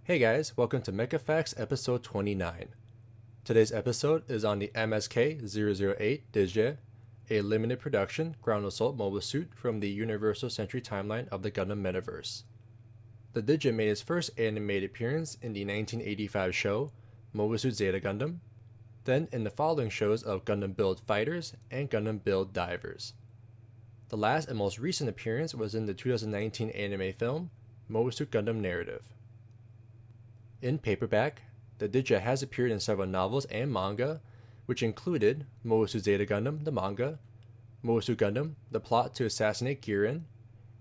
Hey guys, welcome to Mecha Facts episode 29. Today's episode is on the MSK-008 Dijeh, a limited production ground assault mobile suit from the Universal Century timeline of the Gundam metaverse. The Dijeh made its first animated appearance in the 1985 show Mobile Suit Zeta Gundam, then in the following shows of Gundam Build Fighters and Gundam Build Divers. The last and most recent appearance was in the 2019 anime film Mobile Suit Gundam Narrative. In paperback, the Dijeh has appeared in several novels and manga, which included Mobile Suit Zeta Gundam, the manga, Mobile Suit Gundam, the plot to assassinate Giran,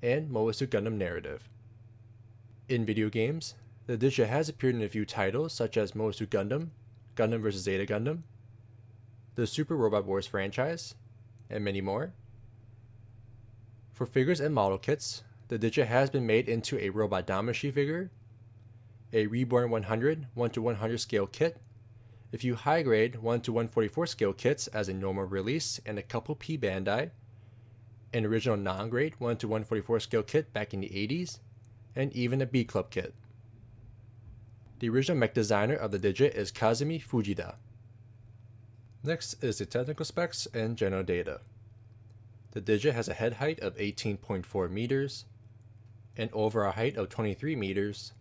and Mobile Suit Gundam Narrative. In video games, the Dijeh has appeared in a few titles such as Mobile Suit Gundam, Gundam vs. Zeta Gundam, the Super Robot Wars franchise, and many more. For figures and model kits, the Dijeh has been made into a Robot Damashi figure, a Reborn 100 1:100 scale kit, a few high grade 1:144 scale kits as a normal release and a couple P Bandai, an original non-grade 1:144 scale kit back in the 80s, and even a B Club kit. The original mech designer of the Dijeh is Kazumi Fujita. Next is the technical specs and general data. The Dijeh has a head height of 18.4 meters, an overall height of 23 meters,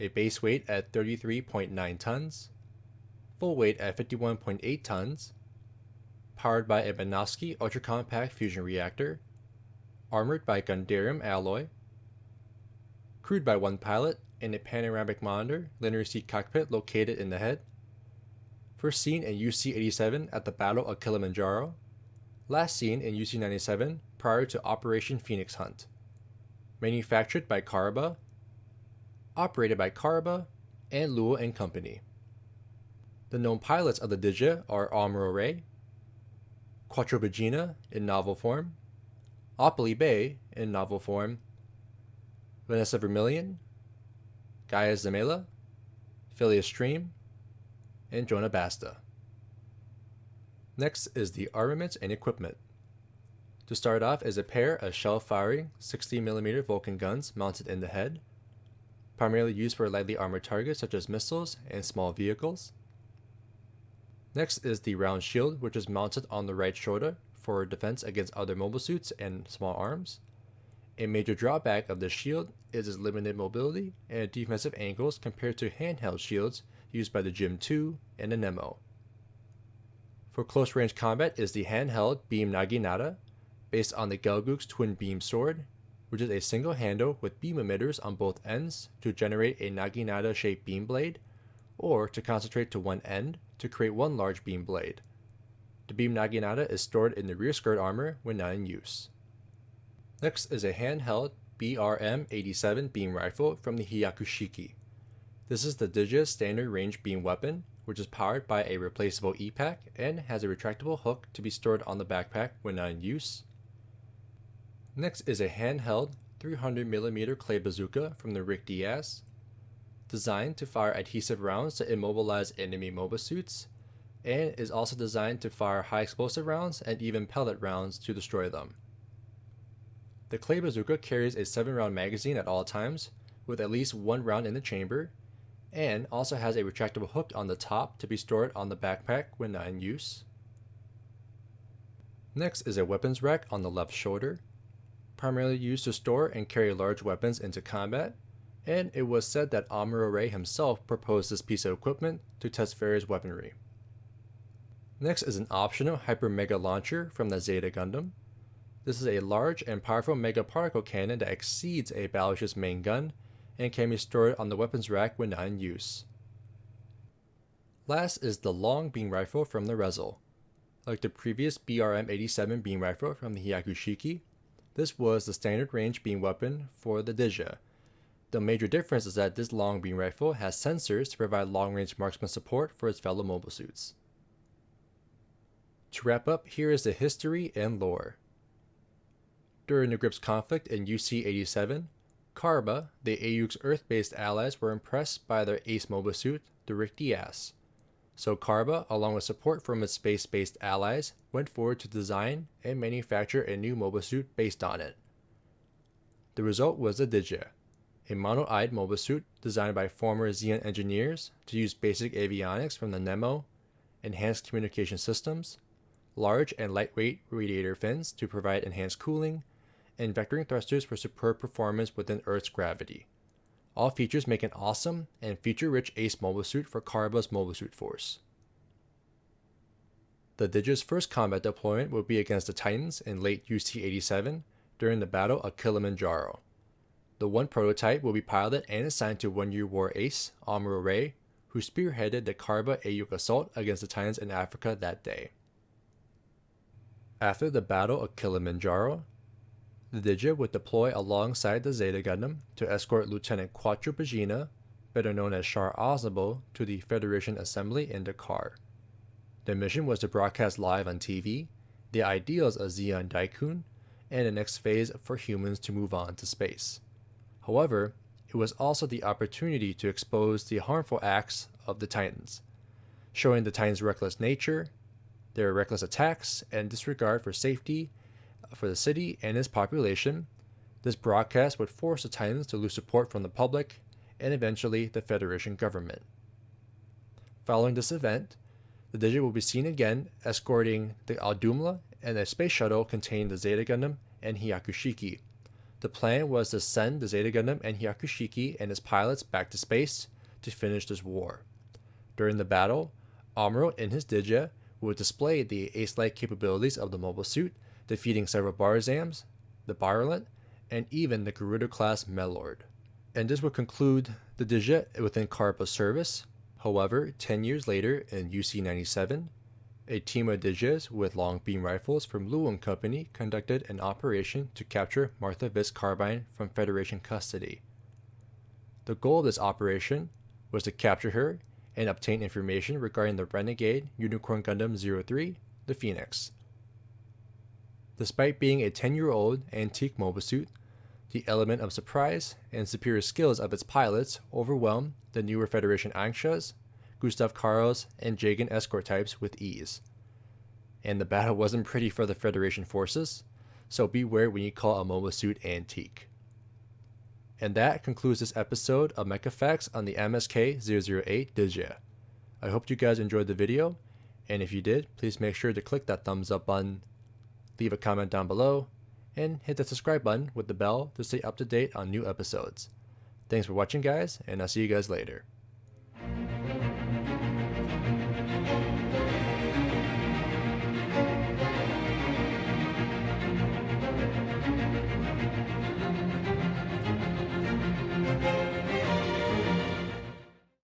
a base weight at 33.9 tons, full weight at 51.8 tons, powered by a Minovsky ultra-compact fusion reactor, armored by Gundarium alloy, crewed by one pilot and a panoramic monitor linear seat cockpit located in the head, first seen in UC-87 at the Battle of Kilimanjaro, last seen in UC-97 prior to Operation Phoenix Hunt, manufactured by Kariba, operated by Kariba and Lua & Company. The known pilots of the Dijeh are Amuro Ray, Quattro Bagina in novel form, Opali Bay in novel form, Vanessa Vermillion, Gaia Zamela, Phileas Stream, and Jonah Basta. Next is the armaments and equipment. To start off is a pair of shell-firing 60mm Vulcan guns mounted in the head, primarily used for lightly armored targets such as missiles and small vehicles. Next is the round shield, which is mounted on the right shoulder for defense against other mobile suits and small arms. A major drawback of the shield is its limited mobility and defensive angles compared to handheld shields used by the Jim 2 and the Nemo. For close range combat is the handheld beam Naginata, based on the Gelgoog's twin beam sword, which is a single handle with beam emitters on both ends to generate a Naginata shaped beam blade, or to concentrate to one end to create one large beam blade. The beam Naginata is stored in the rear skirt armor when not in use. Next is a handheld BRM-87 beam rifle from the Hyakushiki. This is the Dijeh's standard range beam weapon, which is powered by a replaceable E-pack and has a retractable hook to be stored on the backpack when not in use. Next is a handheld 300mm clay bazooka from the Rick Diaz, designed to fire adhesive rounds to immobilize enemy mobile suits, and is also designed to fire high explosive rounds and even pellet rounds to destroy them. The clay bazooka carries a 7-round magazine at all times, with at least one round in the chamber, and also has a retractable hook on the top to be stored on the backpack when not in use. Next is a weapons rack on the left shoulder, primarily used to store and carry large weapons into combat, and it was said that Amuro Ray himself proposed this piece of equipment to test various weaponry. Next is an optional Hyper Mega Launcher from the Zeta Gundam. This is a large and powerful mega particle cannon that exceeds a battleship's main gun and can be stored on the weapons rack when not in use. Last is the long beam rifle from the Rezel. Like the previous BRM-87 beam rifle from the Hyakushiki, this was the standard range beam weapon for the Dijeh. The major difference is that this long beam rifle has sensors to provide long-range marksman support for its fellow mobile suits. To wrap up, here is the history and lore. During the Grips conflict in UC-87, Kariba, the AUG's Earth-based allies, were impressed by their ace mobile suit, the Rick Diaz. So Kariba, along with support from its space-based allies, went forward to design and manufacture a new mobile suit based on it. The result was the Dijeh, a mono-eyed mobile suit designed by former Xeon engineers to use basic avionics from the Nemo, enhanced communication systems, large and lightweight radiator fins to provide enhanced cooling, and vectoring thrusters for superb performance within Earth's gravity. All features make an awesome and feature-rich ace mobile suit for Karaba's Mobile Suit Force. The Dijeh's first combat deployment will be against the Titans in late UC-87 during the Battle of Kilimanjaro. The one prototype will be piloted and assigned to one-year war ace, Amuro Ray, who spearheaded the Karaba Ayuk assault against the Titans in Africa that day. After the Battle of Kilimanjaro, the Dijeh would deploy alongside the Zeta Gundam to escort Lieutenant Quattro Pagina, better known as Char Aznavour, to the Federation Assembly in Dakar. The mission was to broadcast live on TV the ideals of Xeon Daikun and the next phase for humans to move on to space. However, it was also the opportunity to expose the harmful acts of the Titans, showing the Titans' reckless nature, their reckless attacks, and disregard for safety for the city and its population. This broadcast would force the Titans to lose support from the public and eventually the Federation government. Following this event, the Dijeh will be seen again escorting the Aldumla and a space shuttle containing the Zeta Gundam and Hyakushiki. The plan was to send the Zeta Gundam and Hyakushiki and its pilots back to space to finish this war. During the battle, Amuro and his Dijeh would display the ace-like capabilities of the mobile suit, defeating several Barzams, the Virulent, and even the Garuda-class Melord. And this would conclude the Dijeh within Karaba's service. However, 10 years later in UC-97, a team of Dijehs with long beam rifles from Luon Company conducted an operation to capture Martha Viss Carbine from Federation custody. The goal of this operation was to capture her and obtain information regarding the renegade Unicorn Gundam 03, the Phoenix. Despite being a 10-year-old antique mobile suit, the element of surprise and superior skills of its pilots overwhelmed the newer Federation Angshas, Gustav Karls, and Jagan escort types with ease. And the battle wasn't pretty for the Federation forces, so beware when you call a mobile suit antique. And that concludes this episode of Mecha Facts on the MSK-008 Dijeh. I hope you guys enjoyed the video, and if you did, please make sure to click that thumbs up button, leave a comment down below, and hit the subscribe button with the bell to stay up to date on new episodes. Thanks for watching, guys, and I'll see you guys later.